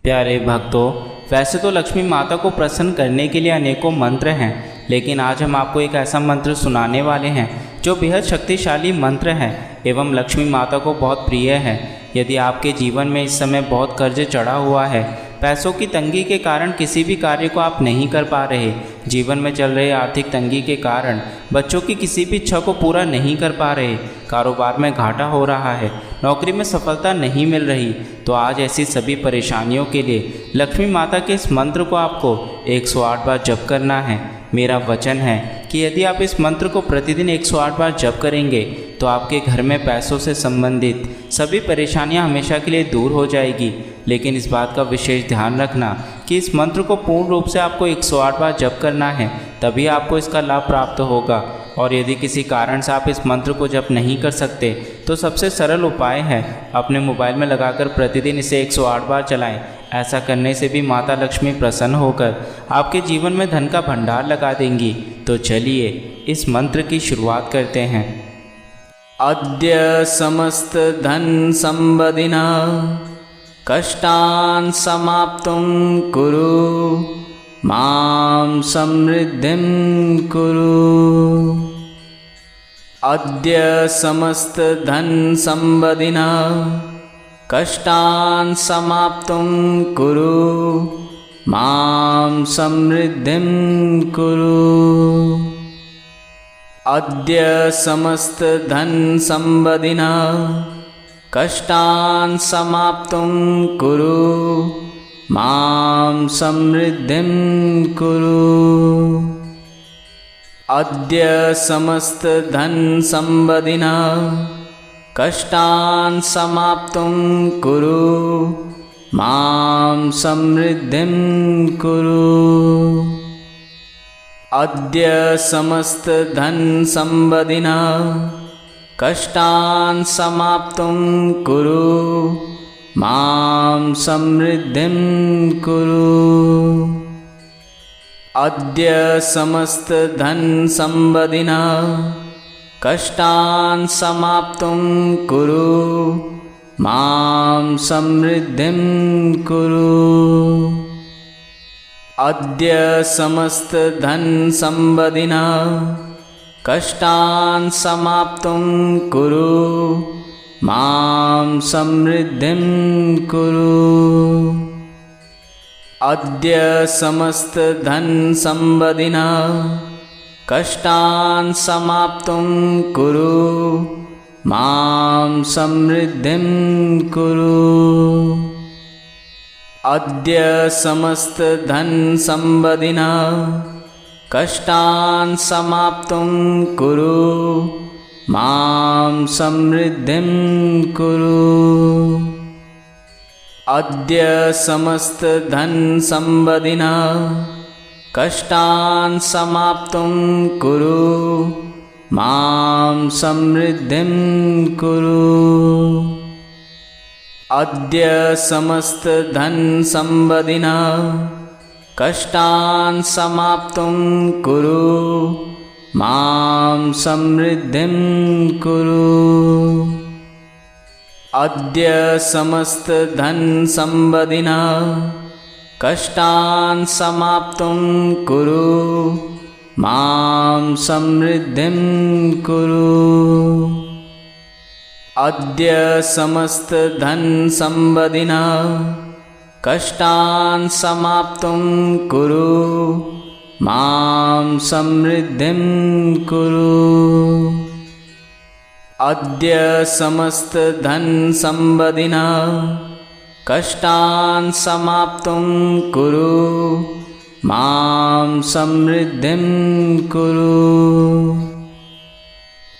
प्यारे भक्तों, वैसे तो लक्ष्मी माता को प्रसन्न करने के लिए अनेकों मंत्र हैं, लेकिन आज हम आपको एक ऐसा मंत्र सुनाने वाले हैं जो बेहद शक्तिशाली मंत्र है एवं लक्ष्मी माता को बहुत प्रिय है। यदि आपके जीवन में इस समय बहुत कर्ज चढ़ा हुआ है, पैसों की तंगी के कारण किसी भी कार्य को आप नहीं कर पा रहे, जीवन में चल रहे आर्थिक तंगी के कारण बच्चों की किसी भी इच्छा को पूरा नहीं कर पा रहे, कारोबार में घाटा हो रहा है, नौकरी में सफलता नहीं मिल रही, तो आज ऐसी सभी परेशानियों के लिए लक्ष्मी माता के इस मंत्र को आपको 108 बार जप करना है। मेरा वचन है कि यदि आप इस मंत्र को प्रतिदिन 108 बार जप करेंगे तो आपके घर में पैसों से संबंधित सभी परेशानियां हमेशा के लिए दूर हो जाएगी। लेकिन इस बात का विशेष ध्यान रखना कि इस मंत्र को पूर्ण रूप से आपको 108 बार जप करना है, तभी आपको इसका लाभ प्राप्त होगा। और यदि किसी कारण से आप इस मंत्र को जप नहीं कर सकते तो सबसे सरल उपाय है अपने मोबाइल में लगाकर प्रतिदिन इसे 108 बार चलाएं। ऐसा करने से भी माता लक्ष्मी प्रसन्न होकर आपके जीवन में धन का भंडार लगा देंगी। तो चलिए इस मंत्र की शुरुआत करते हैं। अद्य समस्त धन संपदिना कष्टान् समाप्तुं कुरु मां समृद्धिं कुरु। अद्य समस्त धन संपदिना कष्टान् समाप्तुं कुरु मां समृद्धिं कुरु। अद्य समस्त धन संपदिना कष्टान् समाप्तुं कुरु मां समृद्धिं कुरु। अद्य समस्त धन संपदिना कष्टान् समाप्तुं कुरु मां समृद्धिं कुरु। अद्य समस्त धन संपदिना कष्टान् समाप्तुं कुरु मां समृद्धिं कुरु। अद्य समस्त धन संपदिना कष्टान् समाप्तुं कुरु मां समृद्धिं कुरु। अद्य समस्त धन संपदिना कष्टान् समाप्तुं कुरु मां समृद्धिं कुरु। अद्य समस्त धन संपदिना कष्टान् समाप्तुं कुरु मां समृद्धिं कुरु। अद्य समस्त धन संपदिना कष्टान् समाप्तुं कुरु मां समृद्धिं कुरु। अद्य समस्त धन संपदिना कष्टान् समाप्तुं कुरु मां समृद्धिं कुरु। अद्य समस्त धन संपदिना कष्टान् समाप्तुं कुरु मां समृद्धिं कुरु। अद्य समस्त धन संपदिना कष्टान् समाप्तुं कुरु मां समृद्धिं कुरु। अद्य समस्त धन संपदिना कष्टान् समाप्तुं कुरु मां समृद्धिं कुरु। अद्य समस्त धन संपदिना कष्टान् समाप्तुं कुरु मां समृद्धिं कुरु।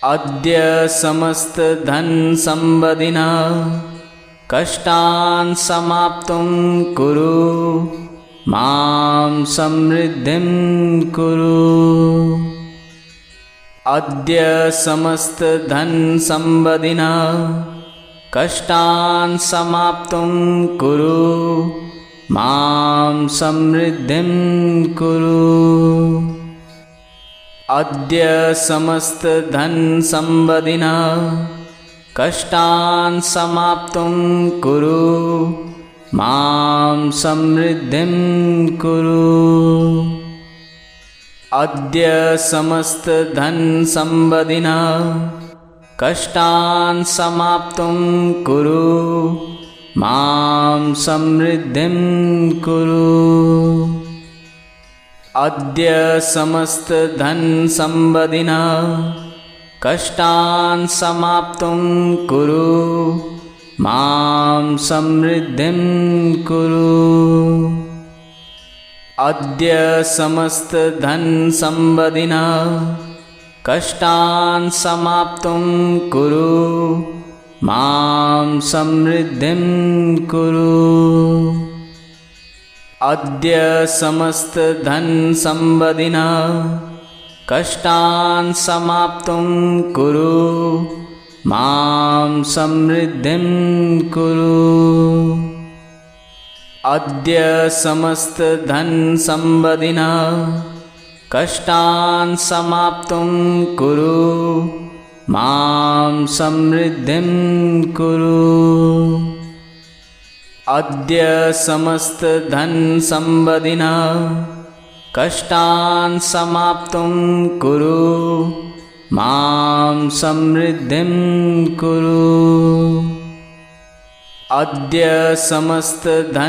अद्य समस्त धन संपदिना कष्टान् समाप्तुं कुरु मां समृद्धिं कुरु। अद्य समस्त धन संपदिना कष्टान् समाप्तुं कुरु मां समृद्धिं कुरु। अद्य समस्त धन संपदिना कष्टान् समाप्तुं कुरु मां समृद्धिं कुरु। अद्य समस्तधनसम्पदिनः कष्टान् समाप्तुं कुरु, मां समृद्धिं कुरु। अद्य समस्तधनसम्पदिनः कष्टान् समाप्तुं कुरु, मां समृद्धिं कुरु। अद्य समस्तधनसम्पदिनः कष्टान् समाप्तुं कुरु, मां समृद्धिं कुरु। अद्य समस्तधनसम्पदिनः कष्टान् समाप्तुं कुरु, मां समृद्धिं कुरु। अद्य समस्तधनसम्पदिनः कष्टान् समाप्तुं कुरु, मां समृद्धिं कुरु। अद्य समस्तधनसम्पदिनः कष्टान् समाप्तुं कुरु, मां समृद्धिं कुरु। अद्य समस्तधनसम्पदिनः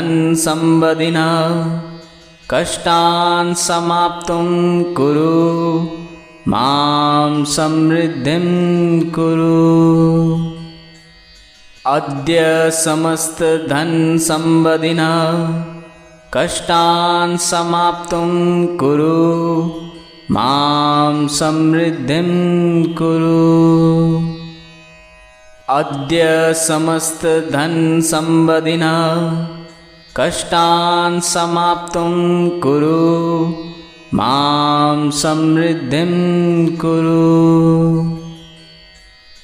कष्टान् समाप्तुं कुरु, मां समृद्धिं कुरु। अद्य समस्तधनसम्पदिनः कष्टान् समाप्तुं कुरु, मां समृद्धिं कुरु। अद्य समस्तधनसम्पदिनः कष्टान् समाप्तुं कुरु, मां समृद्धिं कुरु।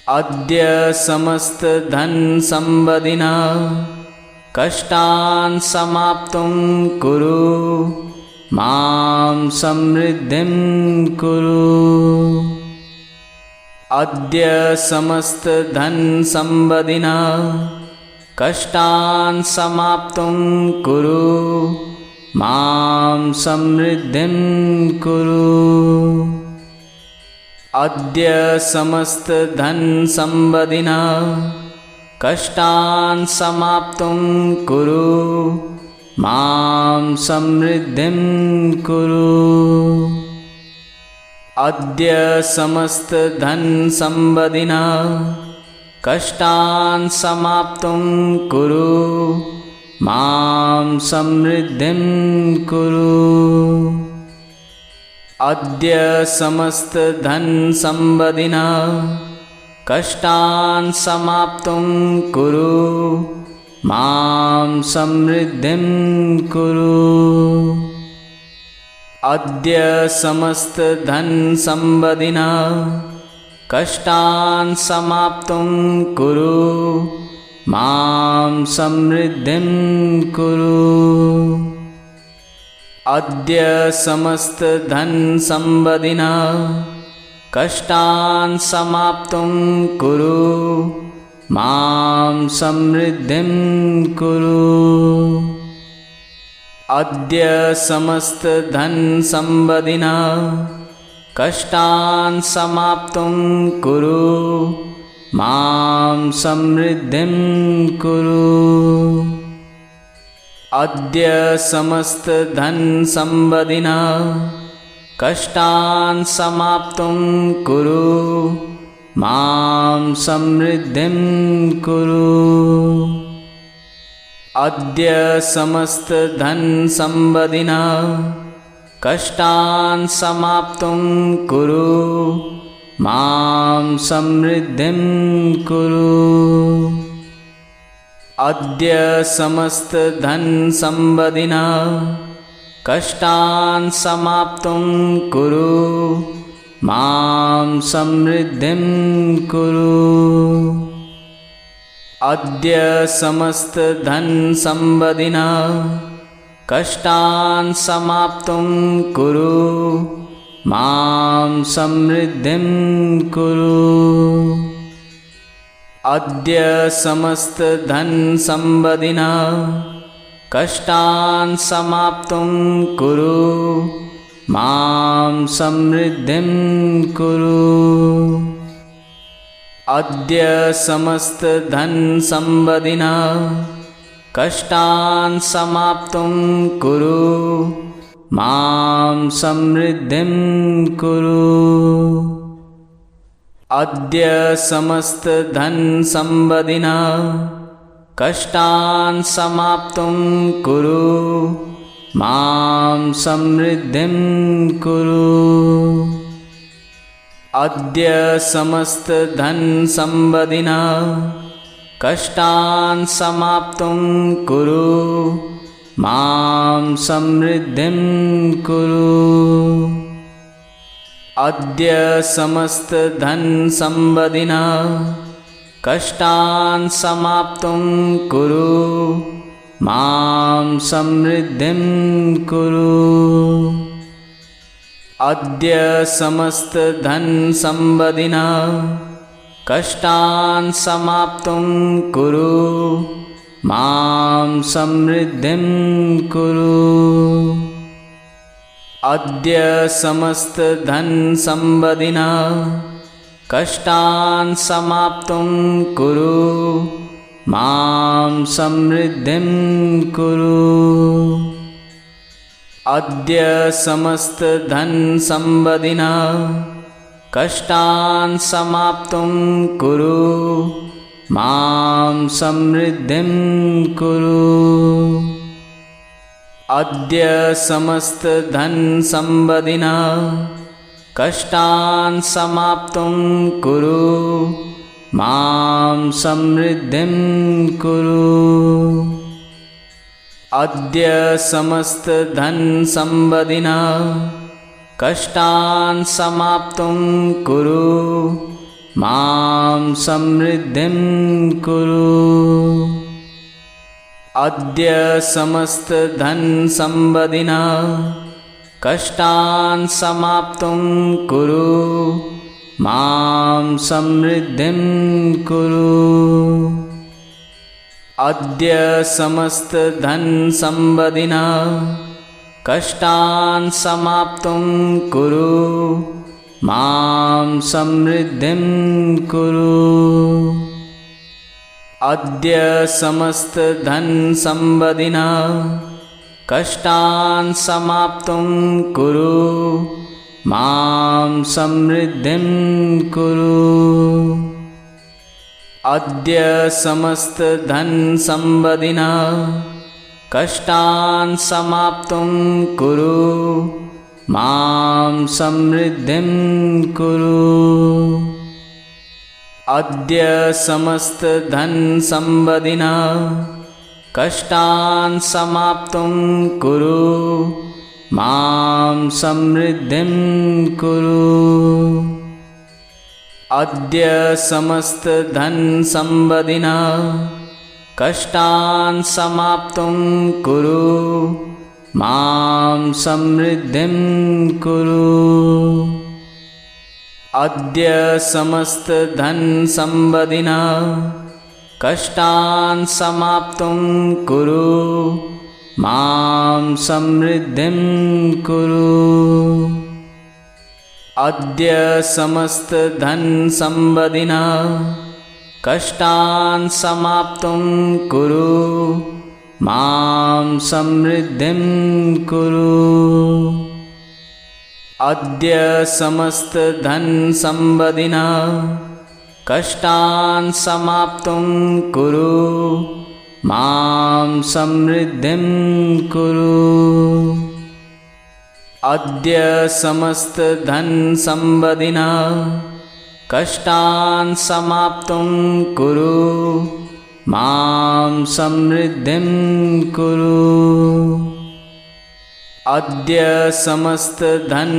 अद्य समस्तधनसम्पदिनः कष्टान् समाप्तुं कुरु, मां समृद्धिं कुरु। अद्य समस्तधनसम्पदिनः कष्टान् समाप्तुं कुरु, मां समृद्धिं कुरु। अद्य समस्तधनसम्पदिनः कष्टान् समाप्तुं कुरु, मां समृद्धिं कुरु। अद्य समस्तधनसम्पदिनः कष्टान् समाप्तुं कुरु, मां समृद्धिं कुरु। अद्य समस्तधनसम्पदिनः कष्टान् समाप्तुं कुरु, मां समृद्धिं कुरु। अद्य समस्तधनसम्पदिनः कष्टान् समाप्तुं कुरु, मां समृद्धिं कुरु। अद्य समस्तधनसम्पदिनः कष्टान् समाप्तुं कुरु, मां समृद्धिं कुरु। अद्य समस्तधनसम्पदिनः कष्टान् समाप्तुं कुरु, मां समृद्धिं कुरु। अद्य समस्तधनसम्पदिनः कष्टान् समाप्तुं कुरु, मां समृद्धिं कुरु। अद्य समस्तधनसम्पदिनः कष्टान् समाप्तुं कुरु, मां समृद्धिं कुरु। अद्य समस्तधनसम्पदिनः कष्टान् समाप्तुं कुरु, मां समृद्धिं कुरु। अद्य समस्तधनसम्पदिनः कष्टान् समाप्तुं कुरु, मां समृद्धिं कुरु। अद्य समस्तधनसम्पदिनः कष्टान् समाप्तुं कुरु मां समृद्धिं कुरु। अद्य समस्तधनसम्पदिनः कष्टान् समाप्तुं कुरु मां समृद्धिं कुरु। अद्य समस्तधनसम्पदिनः कष्टान् समाप्तुं कुरु मां समृद्धिं कुरु। अद्य समस्तधनसम्पदिनः कष्टान् समाप्तुं कुरु मां समृद्धिं कुरु। अद्य समस्तधनसम्पदिनः कष्टान् समाप्तुं कुरु मां समृद्धिं कुरु। अद्य समस्तधनसम्पदिनः कष्टान् समाप्तुं कुरु मां समृद्धिं कुरु। अद्य समस्तधनसम्पदिनः कष्टान् समाप्तुं कुरु मां समृद्धिं कुरु। अद्य समस्तधनसम्पदिनः कष्टान् समाप्तुं कुरु मां समृद्धिं कुरु। अद्य समस्तधनसम्पदिनः कष्टान् समाप्तुं कुरु मां समृद्धिं कुरु। अद्य समस्तधनसम्पदिनः कष्टान् समाप्तुं कुरु मां समृद्धिं कुरु। अद्य समस्तधनसम्पदिनः कष्टान् समाप्तुं कुरु मां समृद्धिं कुरु। अद्य समस्तधनसम्पदिनः कष्टान् समाप्तुं कुरु मां समृद्धिं कुरु। अद्य समस्तधनसम्पदिनः कष्टान् समाप्तुं कुरु मां समृद्धिं कुरु। अद्य समस्तधनसम्पदिनः कष्टान् समाप्तुं कुरु मां समृद्धिं कुरु। अद्य समस्तधनसम्पदिनः कष्टान् समाप्तुं कुरु मां समृद्धिं कुरु। अद्य समस्तधनसम्पदिनः कष्टान् समाप्तुं कुरु मां समृद्धिं कुरु। अद्य समस्तधनसम्पदिनः कष्टान् समाप्तुं कुरु मां समृद्धिं कुरु। अद्य समस्तधनसम्पदिनः कष्टान् समाप्तुं कुरु मां समृद्धिं कुरु। अद्य समस्तधनसम्पदिनः कष्टान् समाप्तुं कुरु मां समृद्धिं कुरु। अद्य समस्तधनसम्पदिनः कष्टान् समाप्तुं कुरु मां समृद्धिं कुरु। अद्य समस्तधनसम्पदिनः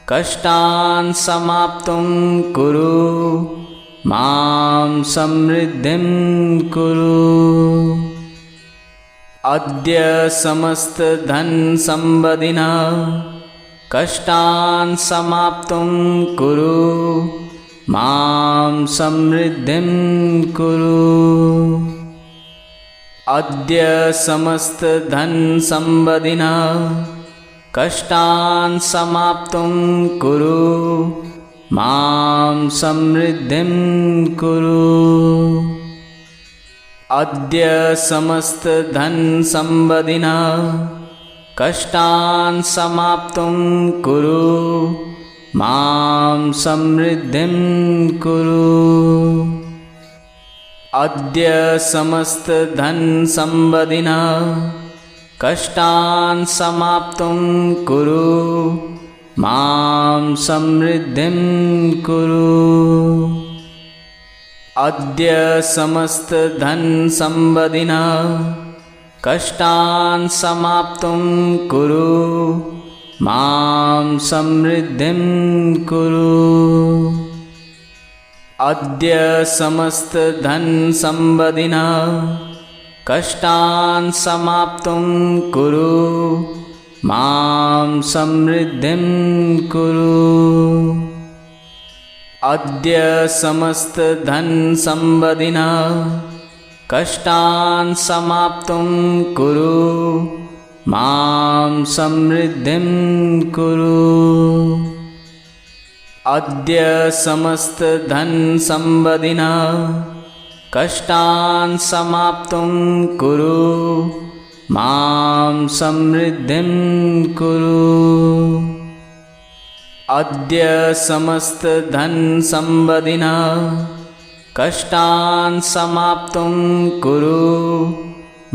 कष्टान् समाप्तुं कुरु मां समृद्धिं कुरु। अद्य समस्तधनसम्पदिनः कष्टान् समाप्तुं कुरु मां समृद्धिं कुरु। अद्य समस्तधनसम्पदिना कष्टान् समाप्तुं कुरु मां समृद्धिं कुरु। अद्य समस्तधनसम्पदिना कष्टान् समाप्तुं कुरु मां समृद्धिं कुरु। अद्य समस्तधनसम्पदिना कष्टान् समाप्तुं कुरु मां समृद्धिं कुरु। अद्य समस्तधनसम्पदिना कष्टान् समाप्तुं कुरु मां समृद्धिं कुरु। अद्य समस्तधनसम्पदिना कष्टान् समाप्तुं कुरु मां समृद्धिं कुरु। अद्य समस्तधनसम्पदिना कष्टान् समाप्तुं कुरु मां समृद्धिं कुरु। अद्य समस्तधनसम्पदिना कष्टान् समाप्तुं कुरु मां समृद्धिं कुरु। अद्य समस्तधनसम्पदिना कष्टान् समाप्तुं कुरु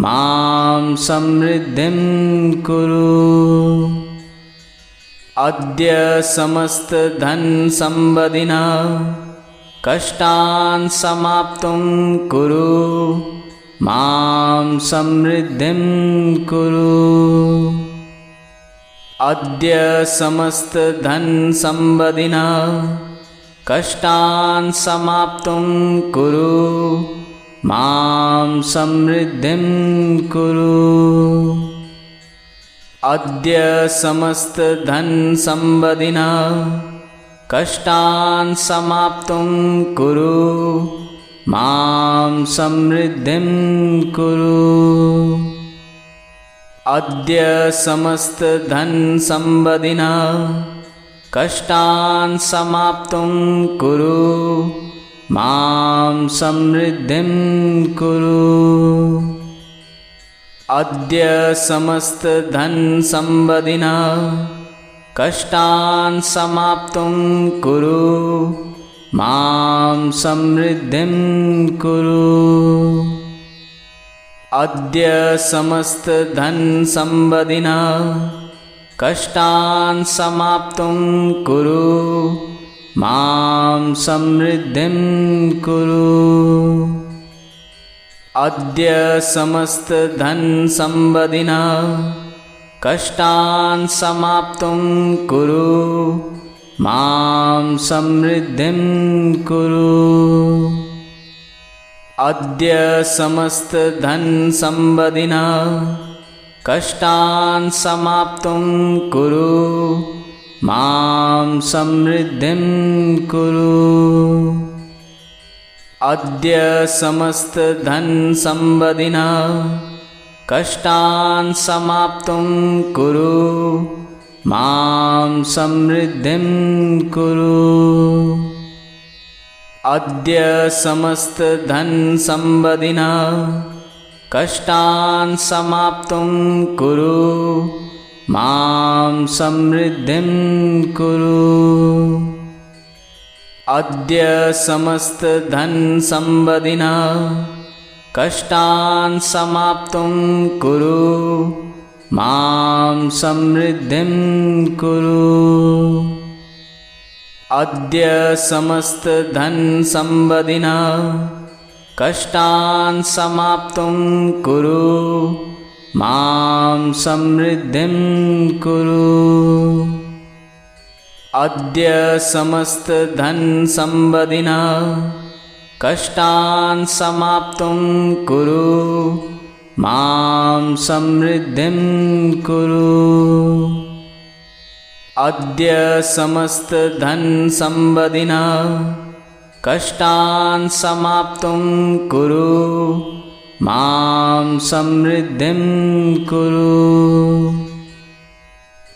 मां समृद्धिं कुरु। अद्य समस्तधनसम्पदिना कष्टान् समाप्तुं कुरु मां समृद्धिं कुरु। अद्य समस्तधनसम्पदिना कष्टान् समाप्तुं कुरु मां समृद्धिं कुरु। अद्य समस्तधनसम्पदिना कष्टान् समाप्तुं कुरु मां समृद्धिं कुरु। अद्य समस्तधनसम्पदिना कष्टान् समाप्तुं कुरु मां समृद्धिं कुरु। अद्य समस्तधनसम्पदिना कष्टान् समाप्तुं कुरु मां समृद्धिं कुरु। अद्य समस्तधनसम्पदिना कष्टान् समाप्तुं कुरु मां समृद्धिं कुरु। अद्य समस्तधनसम्पदिना कष्टान् समाप्तुं कुरु मां समृद्धिं कुरु। अद्य समस्तधनसम्पदिना कष्टान् समाप्तुं कुरु मां समृद्धिं कुरु। अद्य समस्तधनसम्पदिना कष्टान् समाप्तुं कुरु मां समृद्धिं कुरु। अद्य समस्तधनसम्पदिना कष्टान् समाप्तुं कुरु मां समृद्धिं कुरु। अद्य समस्तधनसम्पदिना कष्टान् समाप्तुं कुरु मां समृद्धिं कुरु। अद्य समस्तधनसम्पदिना कष्टान् समाप्तुं कुरु मां समृद्धिं कुरु। अद्य समस्तधनसम्पदिना कष्टान् समाप्तुं कुरु मां समृद्धिं कुरु। अद्य समस्तधनसम्पदिना कष्टान् समाप्तुं कुरु मां समृद्धिं कुरु।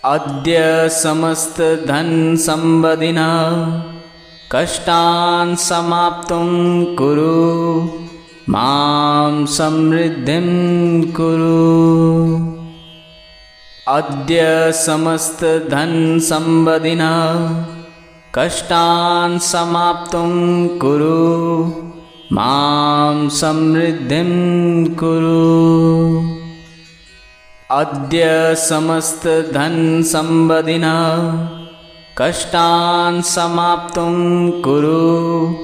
अद्य समस्तधनसम्पदिनः कष्टान् समाप्तुं कुरु, मां समृद्धिं कुरु। अद्य समस्तधनसम्पदिनः कष्टान् समाप्तुं कुरु, मां समृद्धिं कुरु। अद्य समस्तधनसम्पदिनः कष्टान् समाप्तुं कुरु,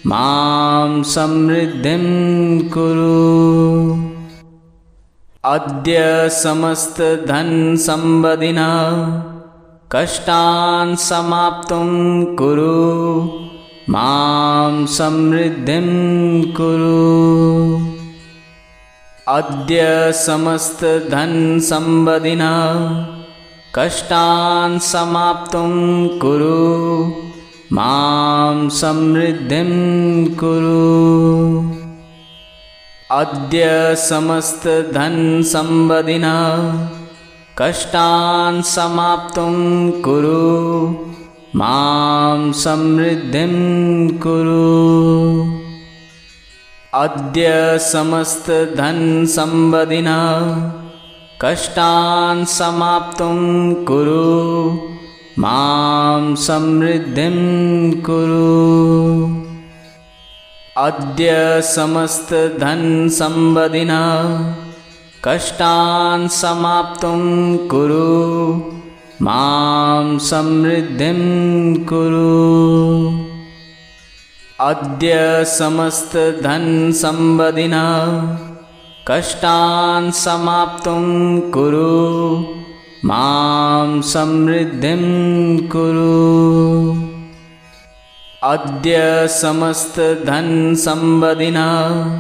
मां समृद्धिं कुरु। अद्य समस्तधनसम्पदिनः कष्टान् समाप्तुं कुरु, मां समृद्धिं कुरु। अद्य समस्तधनसम्पदिनः कष्टान् समाप्तुं कुरु, मां समृद्धिं कुरु। अद्य समस्तधनसम्पदिनः कष्टान् समाप्तुं कुरु, मां समृद्धिं कुरु। अद्य समस्तधनसम्पदिनः कष्टान् समाप्तुं कुरु, मां समृद्धिं कुरु। अद्य समस्तधनसम्पदिनः कष्टान् समाप्तुं कुरु, मां समृद्धिं कुरु। अद्य समस्तधनसम्पदिनः कष्टान् समाप्तुं कुरु, मां समृद्धिं कुरु। अद्य समस्तधनसम्पदिनः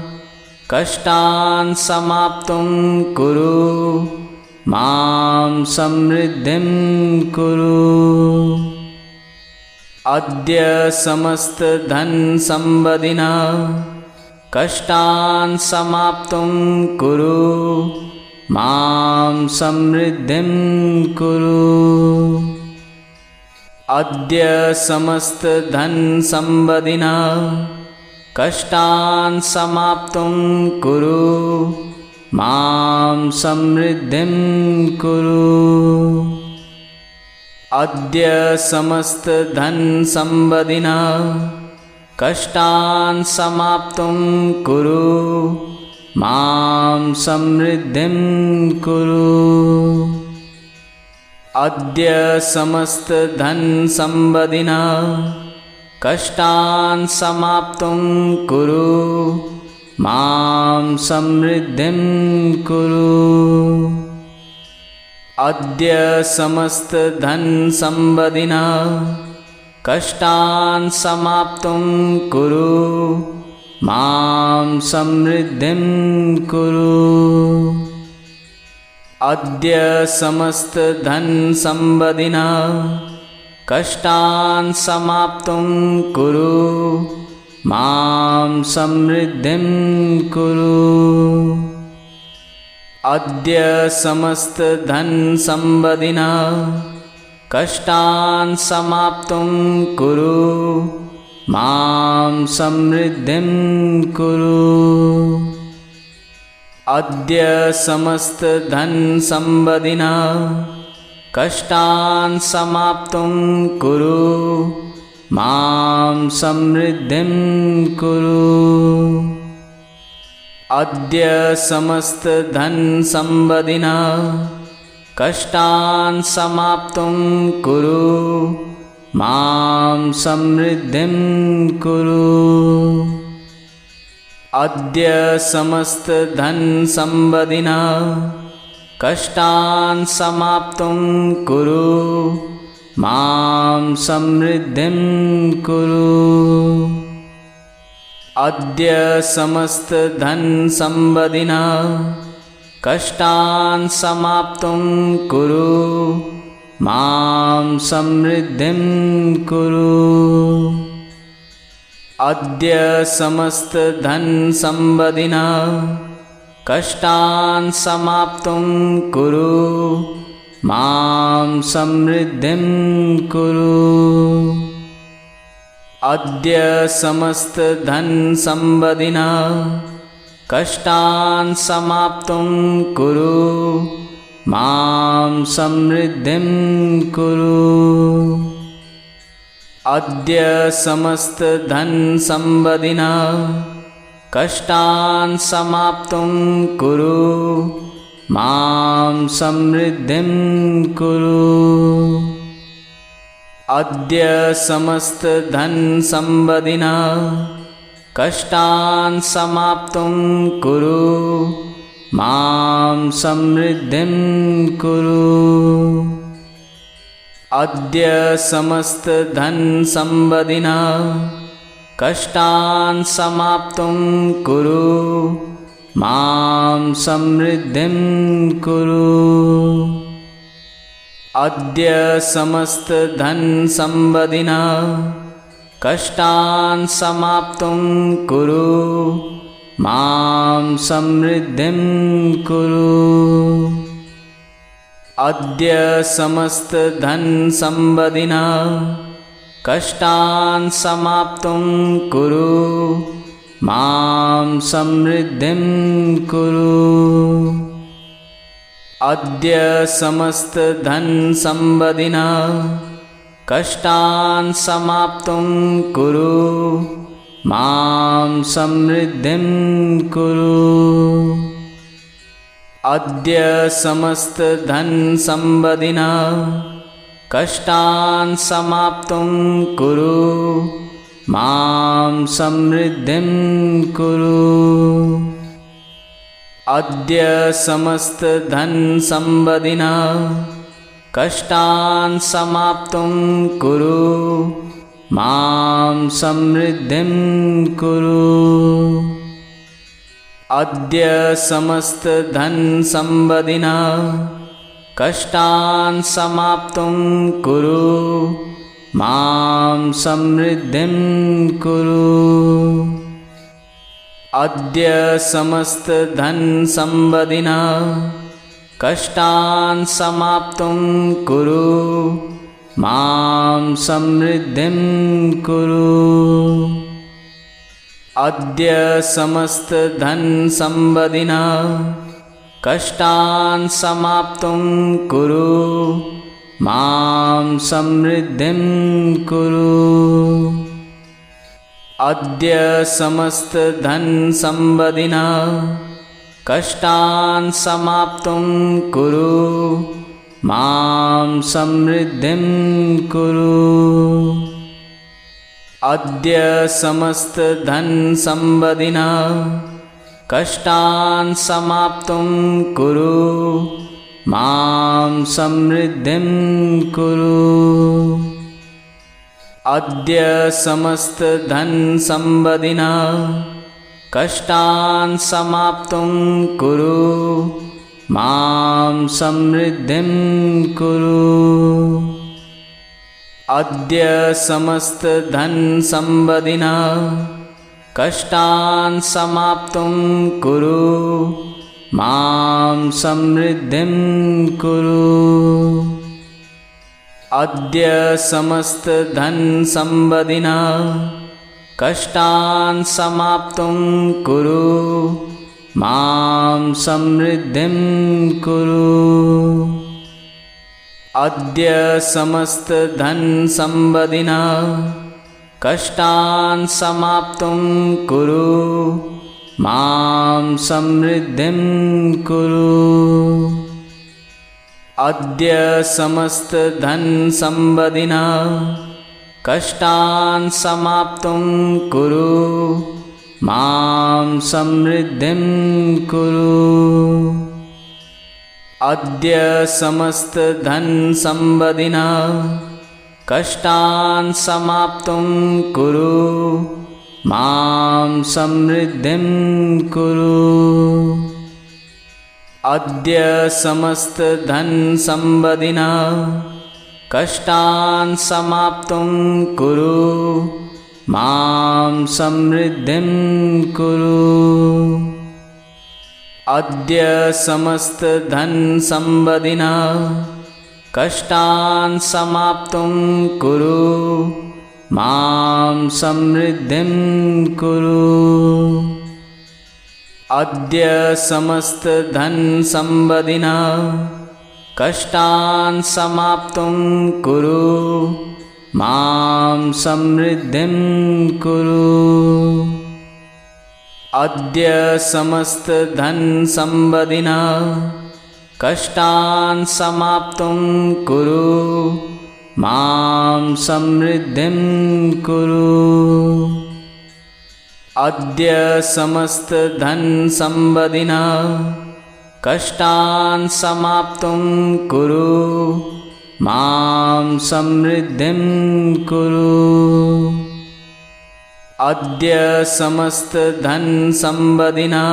कष्टान् समाप्तुं कुरु, मां समृद्धिं कुरु। अद्य समस्तधनसम्पदिनः कष्टान् समाप्तुं कुरु, मां समृद्धिं कुरु। अद्य समस्तधनसम्पदिनः कष्टान् समाप्तुं कुरु, मां समृद्धिं कुरु। अद्य समस्तधनसम्पदिनः कष्टान् समाप्तुं कुरु, मां समृद्धिं कुरु। अद्य समस्तधनसम्पदिनः कष्टान् समाप्तुं कुरु, मां समृद्धिं कुरु। अद्य समस्तधनसम्पदिनः कष्टान् समाप्तुं कुरु, मां समृद्धिं कुरु। अद्य समस्तधनसम्पदिनः कष्टान् समाप्तुं कुरु, मां समृद्धिं कुरु। अद्य समस्तधनसम्पदिनः कष्टान् समाप्तुं कुरु, मां समृद्धिं कुरु। अद्य समस्तधनसम्पदिनः कष्टान् समाप्तुं कुरु, मां समृद्धिं कुरु। अद्य समस्तधनसम्पदिनः कष्टान् समाप्तुं कुरु, मां समृद्धिं कुरु। अद्य समस्तधनसम्पदिनः कष्टान् समाप्तुं कुरु, मां समृद्धिं कुरु। अद्य समस्तधनसम्पदिनः कष्टान् समाप्तुं कुरु, मां समृद्धिं कुरु। अद्य समस्तधनसम्पदिनः कष्टान् समाप्तुं कुरु मां समृद्धिं कुरु। अद्य समस्तधनसम्पदिनः कष्टान् समाप्तुं कुरु मां समृद्धिं कुरु। अद्य समस्तधनसम्पदिनः कष्टान् समाप्तुं कुरु मां समृद्धिं कुरु। अद्य समस्तधनसम्पदिनः कष्टान् समाप्तुं कुरु मां समृद्धिं कुरु। अद्य समस्तधनसम्पदिनः कष्टान् समाप्तुं कुरु मां समृद्धिं कुरु। अद्य समस्तधनसम्पदिनः कष्टान् समाप्तुं कुरु मां समृद्धिं कुरु। अद्य समस्तधनसम्पदिनः कष्टान् समाप्तुं कुरु मां समृद्धिं कुरु। अद्य समस्तधनसम्पदिनः कष्टान् समाप्तुं कुरु मां समृद्धिं कुरु। अद्य समस्तधनसम्पदिनः कष्टान् समाप्तुं कुरु मां समृद्धिं कुरु। अद्य समस्तधनसम्पदिनः कष्टान् समाप्तुं कुरु मां समृद्धिं कुरु। अद्य समस्तधनसम्पदिनः कष्टान् समाप्तुं कुरु मां समृद्धिं कुरु। अद्य समस्तधनसम्पदिनः कष्टान् समाप्तुं कुरु मां समृद्धिं कुरु। अद्य समस्तधनसम्पदिनः कष्टान् समाप्तुं कुरु मां समृद्धिं कुरु। अद्य समस्तधनसम्पदिनः कष्टान् समाप्तुं कुरु मां समृद्धिं कुरु। अद्य समस्तधनसम्पदिनः कष्टान् समाप्तुं कुरु मां समृद्धिं कुरु। अद्य समस्तधनसम्पदिनः कष्टान् समाप्तुं कुरु मां समृद्धिं कुरु। अद्य समस्तधनसम्पदिनः कष्टान् समाप्तुं कुरु मां समृद्धिं कुरु। अद्य समस्तधनसम्पदिनः कष्टान् समाप्तुं कुरु मां समृद्धिं कुरु। अद्य समस्तधनसम्पदिनः कष्टान् समाप्तुं कुरु मां समृद्धिं कुरु। अद्य समस्तधनसम्पदिनः कष्टान् समाप्तुं कुरु मां समृद्धिं कुरु। अद्य समस्तधनसम्पदिनः कष्टान् समाप्तुं कुरु मां समृद्धिं कुरु। अद्य समस्तधनसम्पदिनः कष्टान् समाप्तुं कुरु मां समृद्धिं कुरु। अद्य समस्तधनसम्पदिना कष्टान् समाप्तुं कुरु मां समृद्धिं कुरु। अद्य समस्तधनसम्पदिना कष्टान् समाप्तुं कुरु मां समृद्धिं कुरु। अद्य समस्तधनसम्पदिना कष्टान् समाप्तुं कुरु मां समृद्धिं कुरु। अद्य समस्तधनसम्पदिना कष्टान् समाप्तुं कुरु मां समृद्धिं कुरु। अद्य समस्तधनसम्पदिना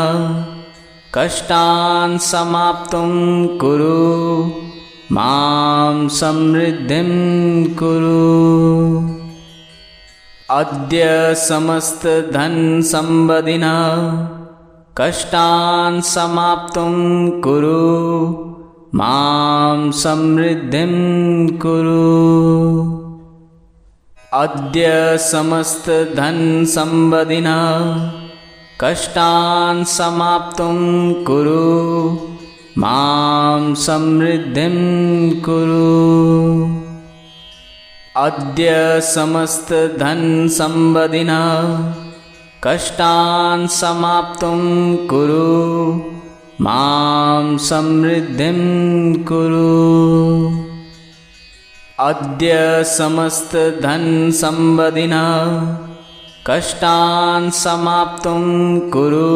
कष्टान् समाप्तुं कुरु मां समृद्धिं कुरु। अद्य समस्तधनसम्पदिना कष्टान् समाप्तुं कुरु मां समृद्धिं कुरु। अद्य समस्तधनसम्पदिना कष्टान् समाप्तुं कुरु मां समृद्धिं कुरु। अद्य समस्तधनसम्पदिना कष्टान् समाप्तुं कुरु मां समृद्धिं कुरु। अद्य समस्तधनसम्पदिना कष्टान् समाप्तुं कुरु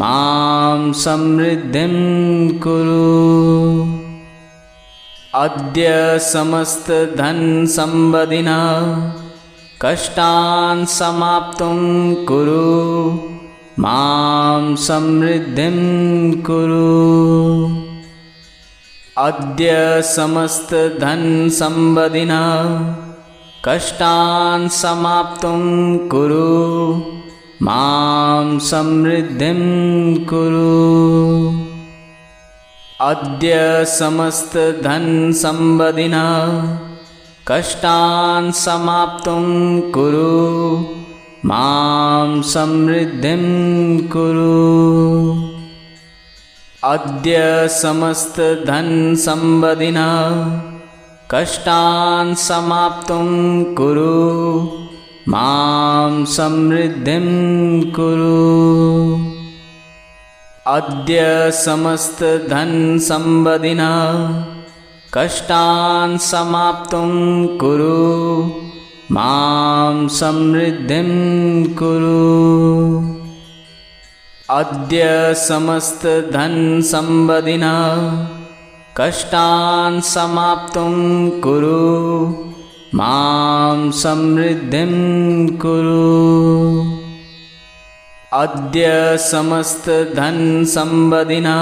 मां समृद्धिं कुरु। अद्य समस्तधनसम्पदिना कष्टान् समाप्तुं कुरु मां समृद्धिं कुरु। अद्य समस्तधनसम्पदिना कष्टान् समाप्तुं कुरु मां समृद्धिं कुरु। अद्य समस्तधनसम्पदिना कष्टान् समाप्तुं कुरु मां समृद्धिं कुरु। अद्य समस्तधनसम्पदिना कष्टान् समाप्तुं कुरु मां समृद्धिं कुरु। अद्य समस्तधनसम्पदिना कष्टान् समाप्तुं कुरु मां समृद्धिं कुरु। अद्य समस्तधनसम्पदिना कष्टान् समाप्तुं कुरु मां समृद्धिं कुरु। अद्य समस्तधनसम्पदिना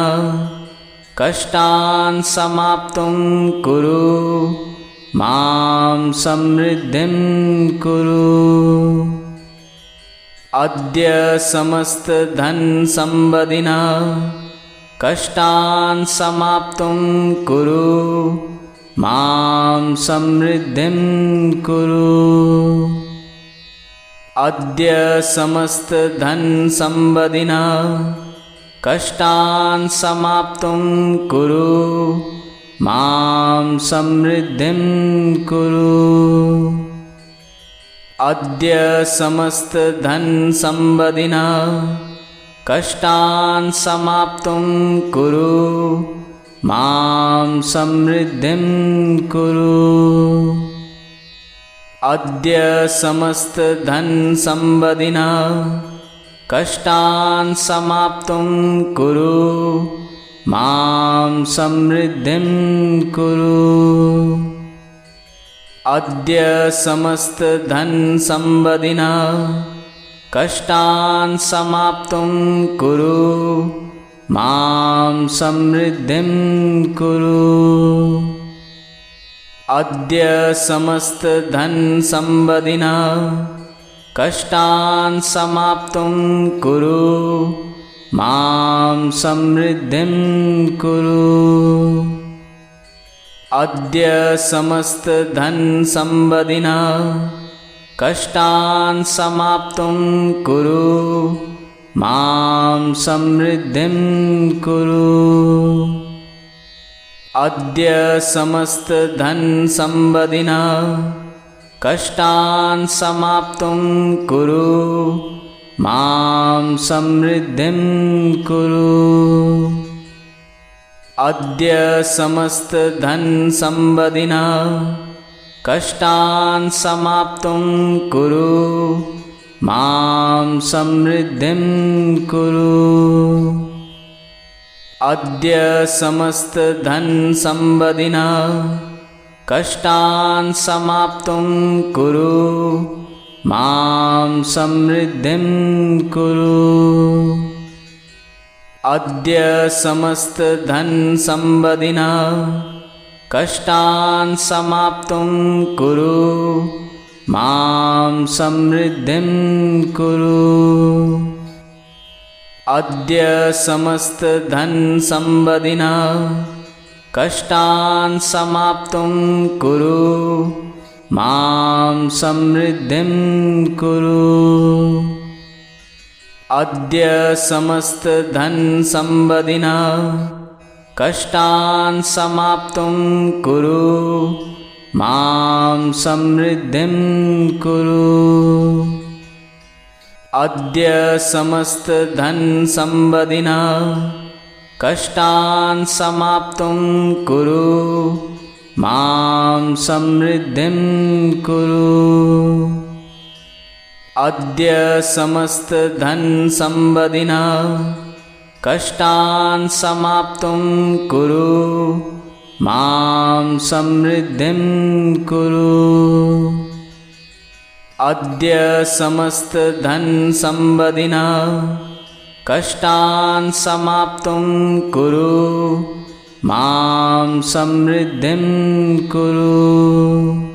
कष्टान् समाप्तुं कुरु मां समृद्धिं कुरु। अद्य समस्तधनसम्पदिना कष्टान् समाप्तुं कुरु मां समृद्धिं कुरु। अद्य समस्तधनसम्पदिना कष्टान् समाप्तुं कुरु मां समृद्धिं कुरु। अद्य समस्तधनसम्पदिना कष्टान् समाप्तुं कुरु मां समृद्धिं कुरु। अद्य समस्तधनसम्पदिना कष्टान् समाप्तुं कुरु मां समृद्धिं कुरु। अद्य समस्तधनसम्पदिना कष्टान् समाप्तुं कुरु मां समृद्धिं कुरु। अद्य समस्तधनसम्पदिना कष्टान् समाप्तुं कुरु मां समृद्धिं कुरु। अद्य समस्तधनसम्पदिनः कष्टान् समाप्तुं कुरु, मां समृद्धिं कुरु। अद्य समस्तधनसम्पदिनः कष्टान् समाप्तुं कुरु, मां समृद्धिं कुरु। अद्य समस्तधनसम्पदिनः कष्टान् समाप्तुं कुरु, मां समृद्धिं कुरु। अद्य समस्तधनसम्पदिनः कष्टान् समाप्तुं कुरु, मां समृद्धिं कुरु। अद्य समस्तधनसम्पदिनः कष्टान् समाप्तुं कुरु, मां समृद्धिं कुरु। अद्य समस्तधनसम्पदिनः कष्टान् समाप्तुं कुरु, मां समृद्धिं कुरु। अद्य समस्तधनसम्पदिनः कष्टान् समाप्तुं कुरु, मां समृद्धिं कुरु। अद्य समस्तधनसम्पदिनः कष्टान् समाप्तुं कुरु, मां समृद्धिं कुरु। अद्य समस्तधनसम्पदिनः कष्टान् समाप्तुं कुरु, मां समृद्धिं कुरु। अद्य समस्तधनसम्पदिनः कष्टान् समाप्तुं कुरु, मां समृद्धिं कुरु।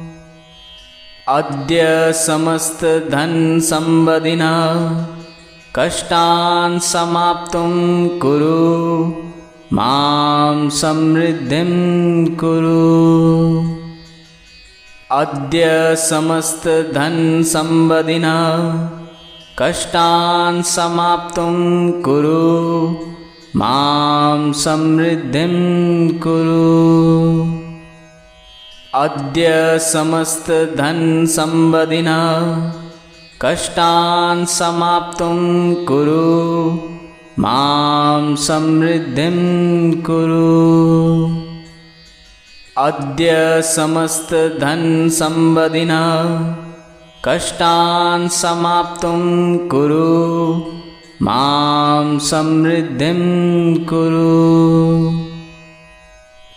अद्य समस्तधनसम्पदिनः कष्टान् समाप्तुं कुरु, मां समृद्धिं कुरु। अद्य समस्तधनसम्पदिनः कष्टान् समाप्तुं कुरु, मां समृद्धिं कुरु। अद्य समस्तधनसम्पदिनः कष्टान् समाप्तुं कुरु, मां समृद्धिं कुरु। अद्य समस्तधनसम्पदिनः कष्टान् समाप्तुं कुरु, मां समृद्धिं कुरु।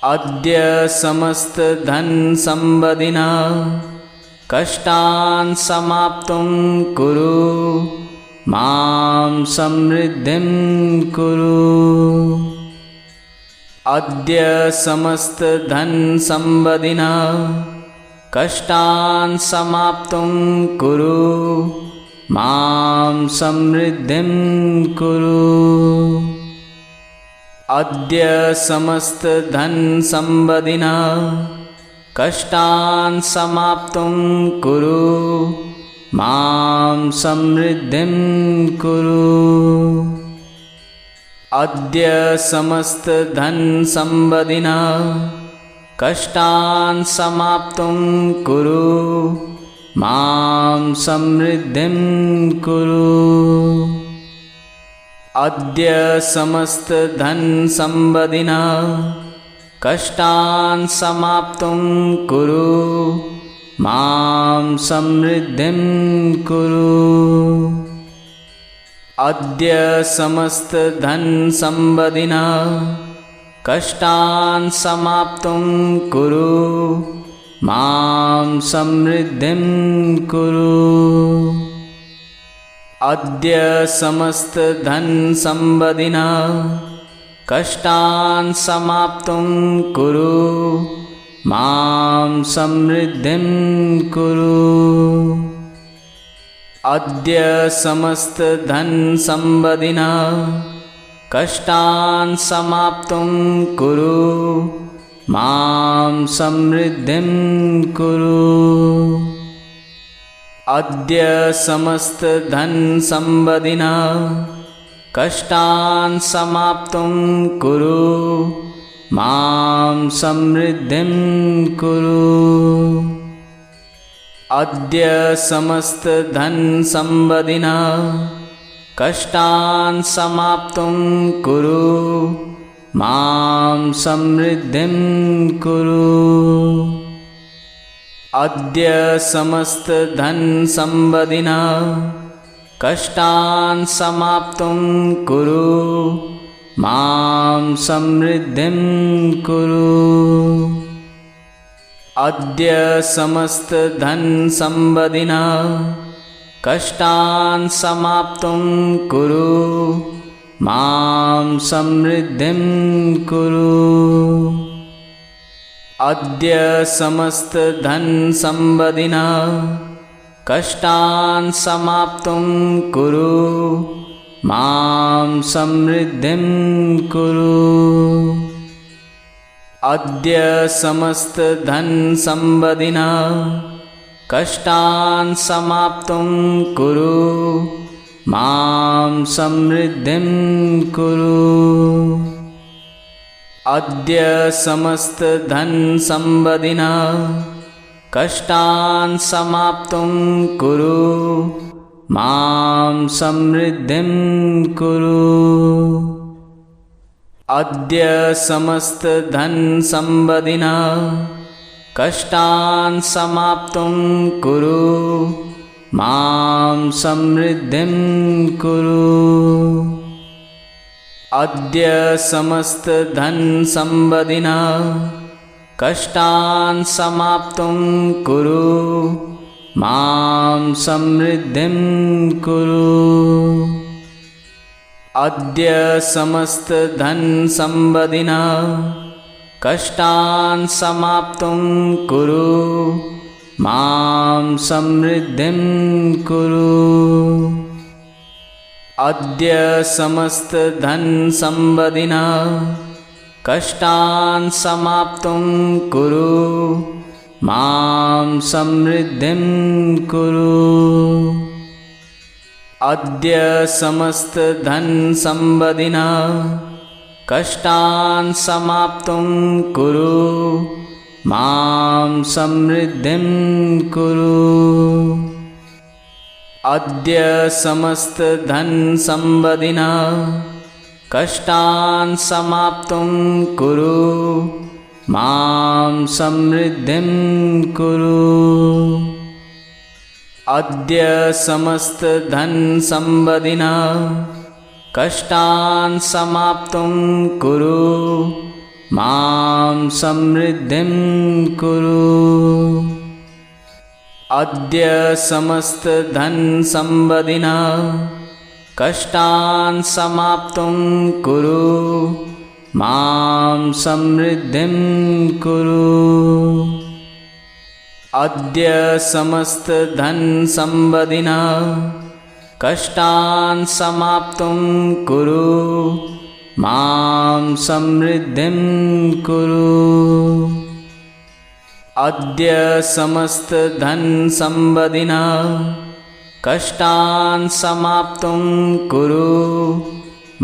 अद्य समस्तधनसम्पदिनः कष्टान् समाप्तुं कुरु, मां समृद्धिं कुरु। अद्य समस्तधनसम्पदिनः कष्टान् समाप्तुं कुरु, मां समृद्धिं कुरु। अद्य समस्तधनसम्पदिनः कष्टान् समाप्तुं कुरु, मां समृद्धिं कुरु। अद्य समस्तधनसम्पदिनः कष्टान् समाप्तुं कुरु, मां समृद्धिं कुरु। अद्य समस्तधनसम्पदिनः कष्टान् समाप्तुं कुरु, मां समृद्धिं कुरु। अद्य समस्तधनसम्पदिनः कष्टान् समाप्तुं कुरु, मां समृद्धिं कुरु। अद्य समस्तधनसम्पदिनः कष्टान् समाप्तुं कुरु, मां समृद्धिं कुरु। अद्य समस्तधनसम्पदिनः कष्टान् समाप्तुं कुरु मां समृद्धिं कुरु। अद्य समस्तधनसम्पदिनः कष्टान् समाप्तुं कुरु मां समृद्धिं कुरु। अद्य समस्तधनसम्पदिनः कष्टान् समाप्तुं कुरु मां समृद्धिं कुरु। अद्य समस्तधनसम्पदिनः कष्टान् समाप्तुं कुरु मां समृद्धिं कुरु। अद्य समस्तधनसम्पदिनः कष्टान् समाप्तुं कुरु मां समृद्धिं कुरु। अद्य समस्तधनसम्पदिनः कष्टान् समाप्तुं कुरु मां समृद्धिं कुरु। अद्य समस्तधनसम्पदिनः कष्टान् समाप्तुं कुरु मां समृद्धिं कुरु। अद्य समस्तधनसम्पदिनः कष्टान् समाप्तुं कुरु मां समृद्धिं कुरु। अद्य समस्तधनसम्पदिनः कष्टान् समाप्तुं कुरु मां समृद्धिं कुरु। अद्य समस्तधनसम्पदिनः कष्टान् समाप्तुं कुरु मां समृद्धिं कुरु। अद्य समस्तधनसम्पदिनः कष्टान् समाप्तुं कुरु मां समृद्धिं कुरु। अद्य समस्तधनसम्पदिनः कष्टान् समाप्तुं कुरु मां समृद्धिं कुरु। अद्य समस्तधनसम्पदिनः कष्टान् समाप्तुं कुरु मां समृद्धिं कुरु। अद्य समस्तधनसम्पदिनः कष्टान् समाप्तुं कुरु मां समृद्धिं कुरु। अद्य समस्तधनसम्पदिनः कष्टान् समाप्तुं कुरु मां समृद्धिं कुरु। अद्य समस्तधनसम्पदिनः कष्टान् समाप्तुं कुरु मां समृद्धिं कुरु। अद्य समस्तधनसम्पदिनः कष्टान् समाप्तुं कुरु मां समृद्धिं कुरु। अद्य समस्तधनसम्पदिनः कष्टान् समाप्तुं कुरु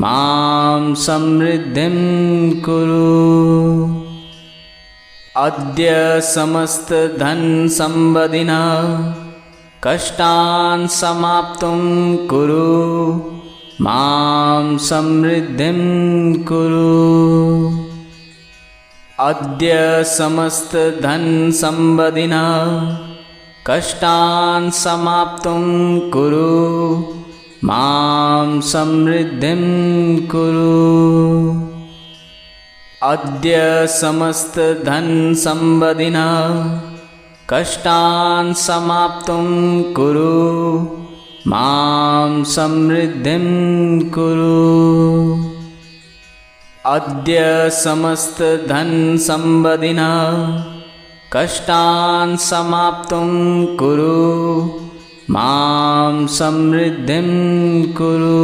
मां समृद्धिं कुरु। अद्य समस्तधनसम्पदिनः कष्टान् समाप्तुं कुरु मां समृद्धिं कुरु। अद्य समस्तधनसम्पदिनः कष्टान् समाप्तुं कुरु मां समृद्धिं कुरु। अद्य समस्तधनसम्पदिनः कष्टान् समाप्तुं कुरु मां समृद्धिं कुरु। अद्य समस्तधनसम्पदिनः कष्टान् समाप्तुं कुरु मां समृद्धिं कुरु।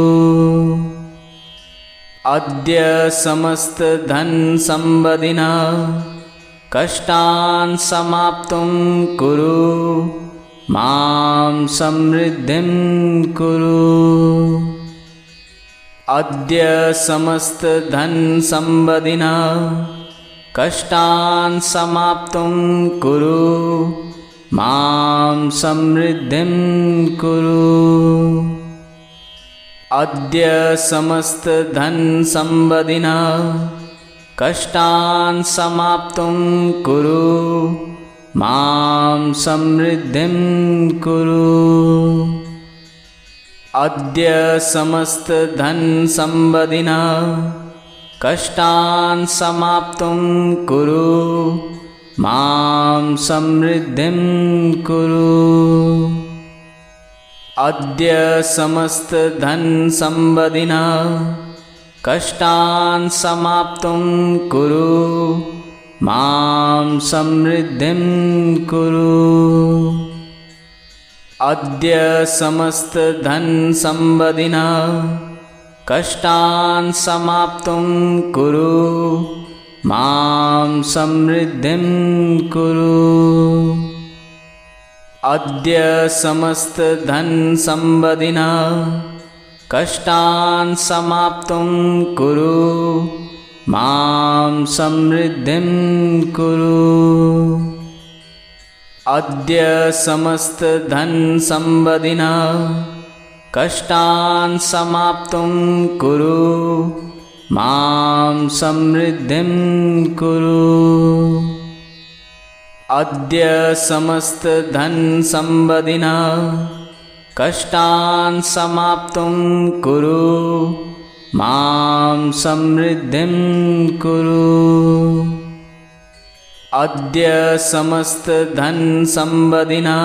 अद्य समस्तधनसम्पदिना कष्टान् समाप्तुं कुरु मां समृद्धिं कुरु। अद्य समस्तधनसम्पदिना कष्टान् समाप्तुं कुरु मां समृद्धिं कुरु। अद्य समस्तधनसम्पदिना कष्टान् समाप्तुं कुरु मां समृद्धिं कुरु। अद्य समस्तधनसम्पदिना कष्टान् समाप्तुं कुरु मां समृद्धिं कुरु। अद्य समस्तधनसम्पदिना कष्टान् समाप्तुं कुरु मां समृद्धिं कुरु। अद्य समस्तधनसम्पदिना कष्टान् समाप्तुं कुरु मां समृद्धिं कुरु। अद्य समस्तधनसम्पदिना कष्टान् समाप्तुं कुरु मां समृद्धिं कुरु। अद्य समस्तधनसम्पदिना कष्टान् समाप्तुं कुरु मां समृद्धिं कुरु। अद्य समस्तधनसम्पदिना कष्टान् समाप्तुं कुरु मां समृद्धिं कुरु। अद्य समस्तधनसम्पदिना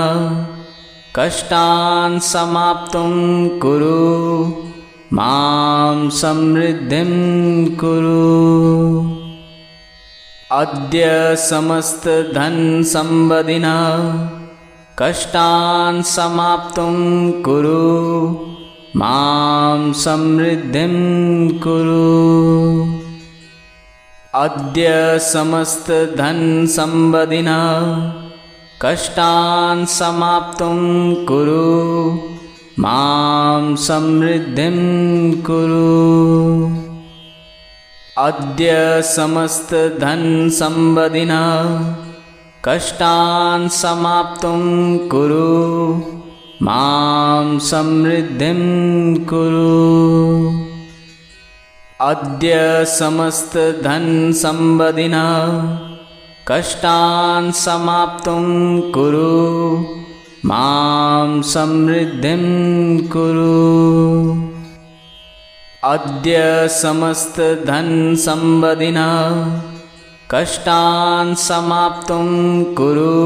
कष्टान् समाप्तुं कुरु मां समृद्धिं कुरु। अद्य समस्तधनसम्पदिना कष्टान् समाप्तुं कुरु मां समृद्धिं कुरु। अद्य समस्तधनसम्पदिना कष्टान् समाप्तुं कुरु मां समृद्धिं कुरु। अद्य समस्तधनसम्पदिना कष्टान् समाप्तुं कुरु मां समृद्धिं कुरु। अद्य समस्तधनसम्पदिना कष्टान् समाप्तुं कुरु मां समृद्धिं कुरु। अद्य समस्तधनसम्पदिना कष्टान् समाप्तुं कुरु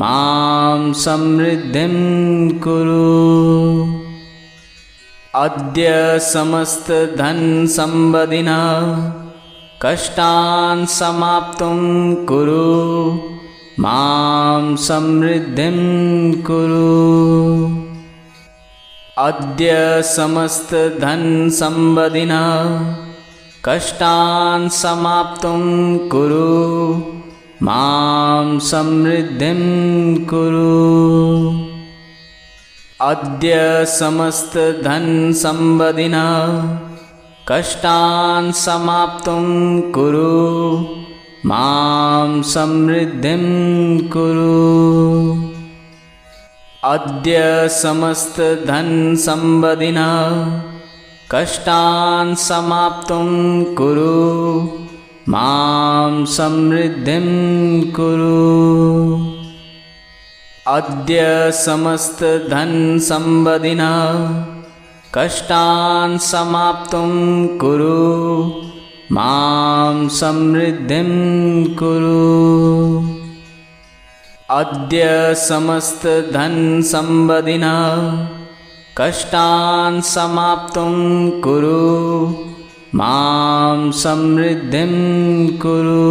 मां समृद्धिं कुरु। अद्य समस्तधनसम्पदिना कष्टान् समाप्तुं कुरु मां समृद्धिं कुरु। अद्य समस्तधनसम्पदिना कष्टान् समाप्तुं कुरु मां समृद्धिं कुरु। अद्य समस्तधनसम्पदिना कष्टान् समाप्तुं कुरु मां समृद्धिं कुरु। अद्य समस्तधनसम्पदिना कष्टान् समाप्तुं कुरु मां समृद्धिं कुरु। अद्य समस्तधनसम्पदिना कष्टान् समाप्तुं कुरु मां समृद्धिं कुरु। अद्य समस्तधनसम्पदिना कष्टान् समाप्तुं कुरु मां समृद्धिं कुरु।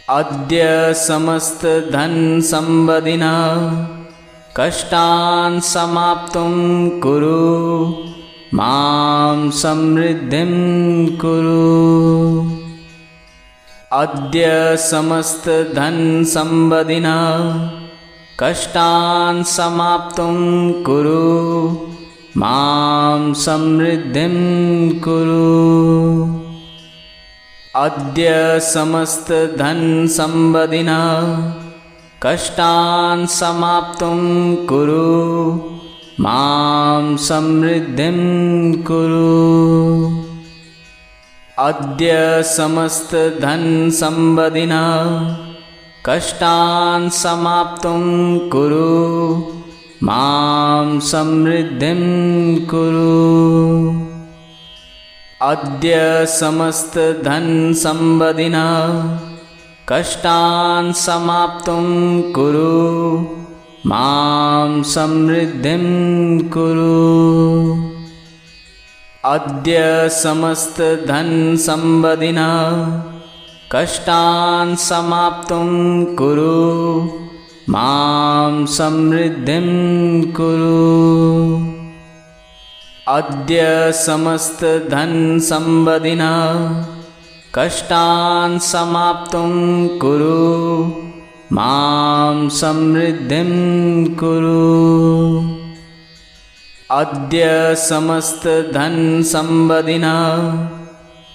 अद्य समस्तधनसम्पदिना कष्टान् समाप्तुं कुरु मां समृद्धिं कुरु। अद्य समस्तधनसम्पदिनः कष्टान् समाप्तुं कुरु, मां समृद्धिं कुरु। अद्य समस्तधनसम्पदिनः कष्टान् समाप्तुं कुरु, मां समृद्धिं कुरु। अद्य समस्तधनसम्पदिनः कष्टान् समाप्तुं कुरु, मां समृद्धिं कुरु। अद्य समस्तधनसम्पदिनः कष्टान् समाप्तुं कुरु, मां समृद्धिं कुरु। अद्य समस्तधनसम्पदिनः कष्टान् समाप्तुं कुरु, मां समृद्धिं कुरु। अद्य समस्तधनसम्पदिनः कष्टान् समाप्तुं कुरु, मां समृद्धिं कुरु। अद्य समस्तधनसम्पदिनः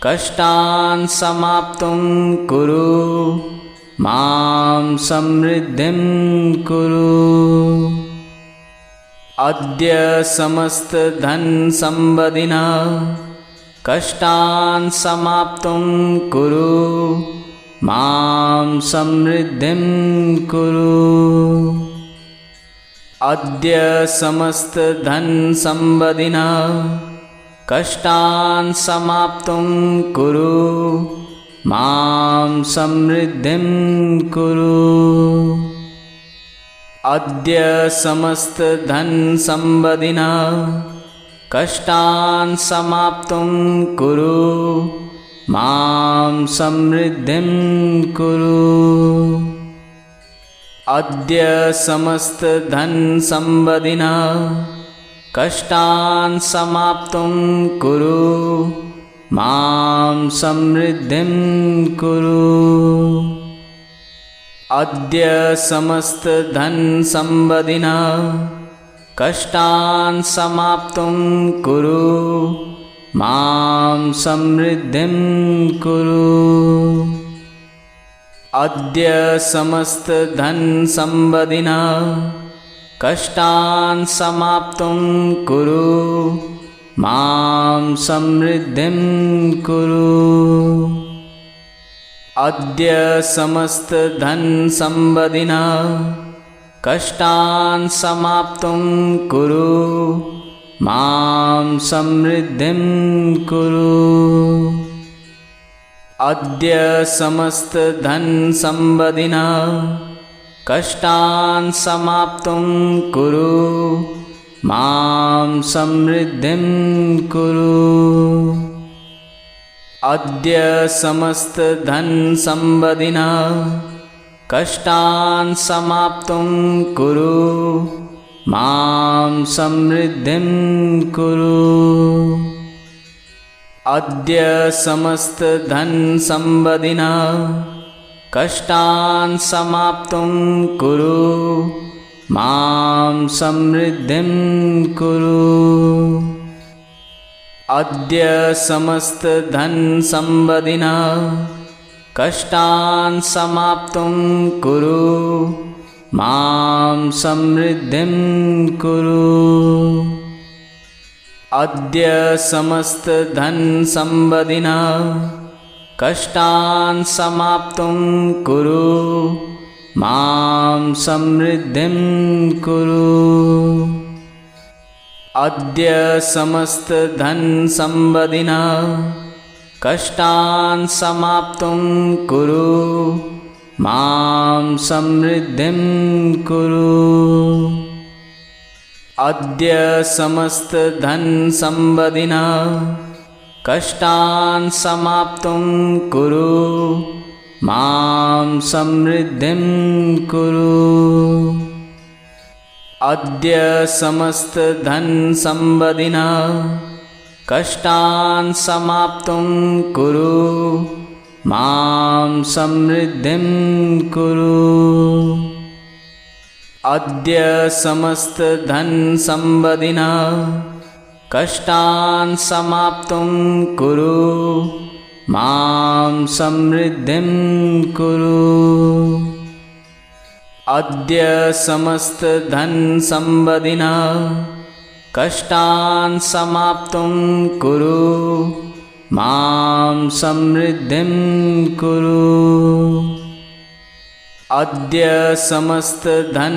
कष्टान् समाप्तुं कुरु, मां समृद्धिं कुरु। अद्य समस्तधनसम्पदिनः कष्टान् समाप्तुं कुरु, मां समृद्धिं कुरु। अद्य समस्तधनसम्पदिनः कष्टान् समाप्तुं कुरु, मां समृद्धिं कुरु। अद्य समस्तधनसम्पदिनः कष्टान् समाप्तुं कुरु, मां समृद्धिं कुरु। अद्य समस्तधनसम्पदिनः कष्टान् समाप्तुं कुरु, मां समृद्धिं कुरु। अद्य समस्तधनसम्पदिनः कष्टान् समाप्तुं कुरु, मां समृद्धिं कुरु। अद्य समस्तधनसम्पदिनः कष्टान् समाप्तुं कुरु, मां समृद्धिं कुरु। अद्य समस्तधनसम्पदिनः कष्टान् समाप्तुं कुरु, मां समृद्धिं कुरु। अद्य समस्तधनसम्पदिनः कष्टान् समाप्तुं कुरु, मां समृद्धिं कुरु। अद्य समस्तधनसम्पदिनः कष्टान् समाप्तुं कुरु, मां समृद्धिं कुरु। अद्य समस्तधनसम्पदिनः कष्टान् समाप्तुं कुरु, मां समृद्धिं कुरु। अद्य समस्तधनसम्पदिनः कष्टान् समाप्तुं कुरु, मां समृद्धिं कुरु। अद्य समस्तधनसम्पदिनः कष्टान् समाप्तुं कुरु, मां समृद्धिं कुरु। अद्य समस्तधनसम्पदिनः कष्टान् समाप्तुं कुरु, मां समृद्धिं कुरु। अद्य समस्तधनसम्पदिनः कष्टान् समाप्तुं कुरु, मां समृद्धिं कुरु। अद्य समस्तधनसम्पदिनः कष्टान् समाप्तुं कुरु मां समृद्धिं कुरु। अद्य समस्तधनसम्पदिनः कष्टान् समाप्तुं कुरु मां समृद्धिं कुरु। अद्य समस्तधनसम्पदिनः कष्टान् समाप्तुं कुरु मां समृद्धिं कुरु। अद्य समस्तधनसम्पदिनः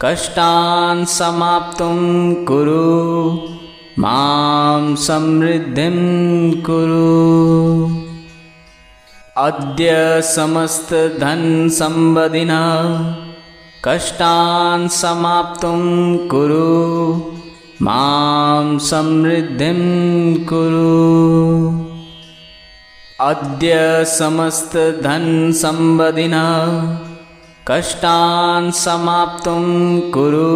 कष्टान् समाप्तुं कुरु मां समृद्धिं कुरु। अद्य समस्तधनसम्पदिनः कष्टान् समाप्तुं कुरु मां समृद्धिं कुरु। अद्य समस्तधनसम्पदिनः कष्टान् समाप्तुं कुरु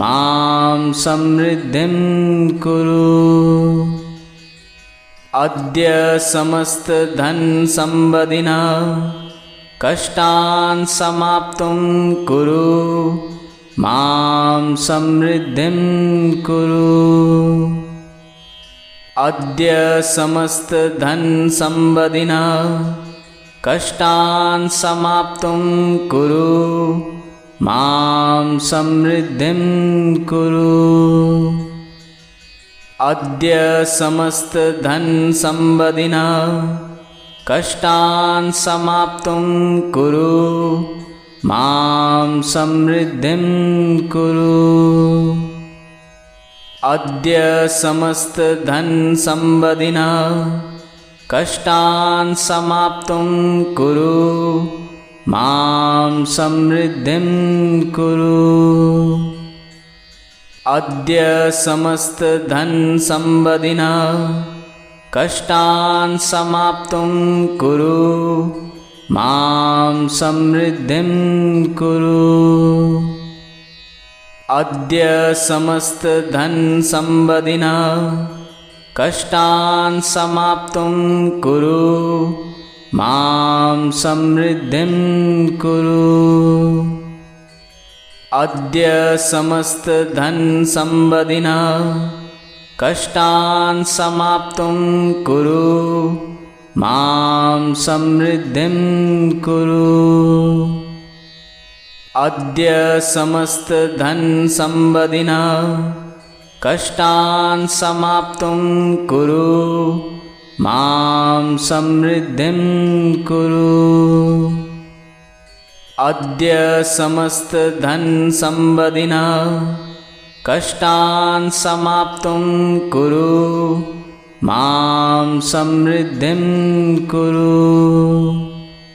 मां समृद्धिं कुरु। अद्य समस्तधनसम्पदिनः कष्टान् समाप्तुं कुरु मां समृद्धिं कुरु। अद्य समस्तधनसम्पदिनः कष्टान् समाप्तुं कुरु मां समृद्धिं कुरु। अद्य समस्तधनसम्पदिनः कष्टान् समाप्तुं कुरु मां समृद्धिं कुरु। अद्य समस्तधनसम्पदिनः कष्टान् समाप्तुं कुरु मां समृद्धिं कुरु। अद्य समस्तधनसम्पदिनः कष्टान् समाप्तुं कुरु मां समृद्धिं कुरु। अद्य समस्तधनसम्पदिनः कष्टान् समाप्तुं कुरु मां समृद्धिं कुरु। अद्य समस्तधनसम्पदिनः कष्टान् समाप्तुं कुरु मां समृद्धिं कुरु। अद्य समस्तधनसम्पदिनः कष्टान् समाप्तुं कुरु मां समृद्धिं कुरु। अद्य समस्तधनसम्पदिनः कष्टान् समाप्तुं कुरु मां समृद्धिं कुरु।